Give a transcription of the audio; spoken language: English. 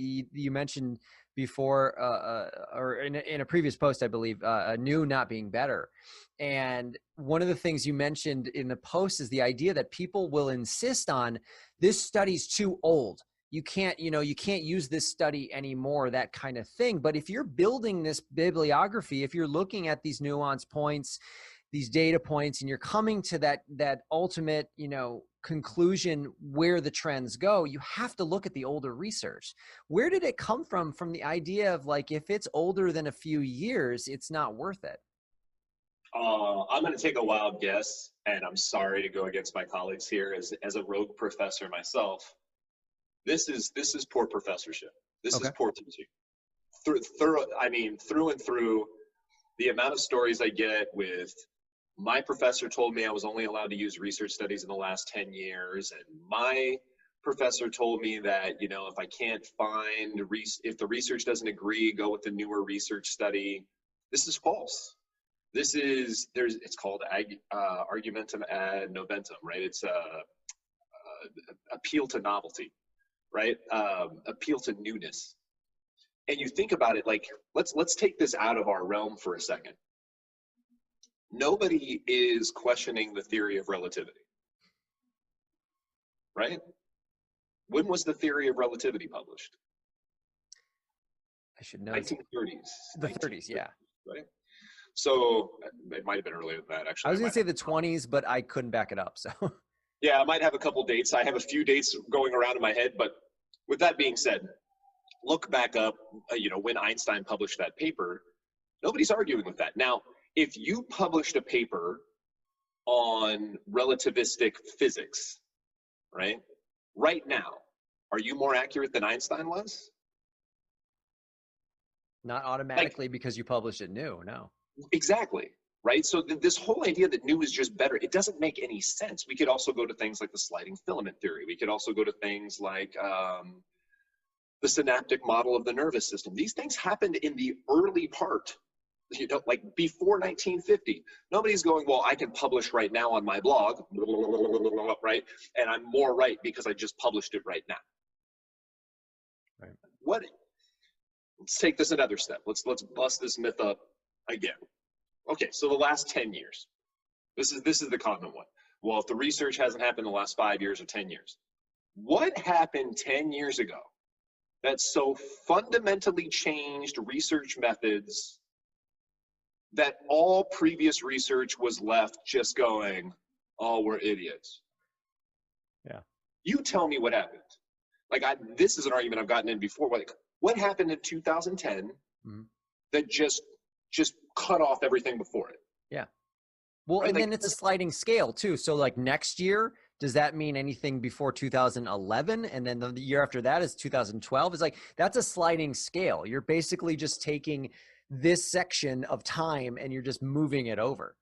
you mentioned before, or in a previous post, I believe, new not being better. And one of the things you mentioned in the post is the idea that people will insist on this study's too old. You can't use this study anymore, that kind of thing. But if you're building this bibliography, if you're looking at these nuanced points, these data points, and you're coming to that ultimate, conclusion where the trends go, you have to look at the older research. Where did it come from the idea of like, if it's older than a few years, it's not worth it? I'm going to take a wild guess, and I'm sorry to go against my colleagues here as a rogue professor myself. This is poor professorship. This is poor teaching. Through and through, the amount of stories I get with, my professor told me I was only allowed to use research studies in the last 10 years. And my professor told me that, if I can't find, if the research doesn't agree, go with the newer research study. This is false. It's called argumentum ad noventum, right? It's appeal to novelty, right? Appeal to newness. And you think about it, like, let's take this out of our realm for a second. Nobody is questioning the theory of relativity, right? When was the theory of relativity published? I should know. 1930s. The 30s, yeah. Right? So it might have been earlier than that, actually. I was going to say the 20s, but I couldn't back it up, so. Yeah, I might have a couple dates. I have a few dates going around in my head, but with that being said, look back up, when Einstein published that paper, nobody's arguing with that. Now, if you published a paper on relativistic physics, right now, are you more accurate than Einstein was? Not automatically, because you published it new, no. Exactly, right? So this whole idea that new is just better, it doesn't make any sense. We could also go to things like the sliding filament theory. We could also go to things like the synaptic model of the nervous system. These things happened in the early part, like before 1950. Nobody's going, well, I can publish right now on my blog, right? And I'm more right because I just published it right now. Right. Let's take this another step. Let's bust this myth up again. Okay, so the last 10 years. This is the common one. Well, if the research hasn't happened in the last 5 years or 10 years, what happened 10 years ago that so fundamentally changed research methods that all previous research was left just going, oh, we're idiots? Yeah. You tell me what happened. Like, this is an argument I've gotten in before. Like, what happened in 2010 that just cut off everything before it? Yeah. Well, right? And then it's a sliding scale too. So like next year, does that mean anything before 2011? And then the year after that is 2012. It's like, that's a sliding scale. You're basically just taking this section of time and you're just moving it over.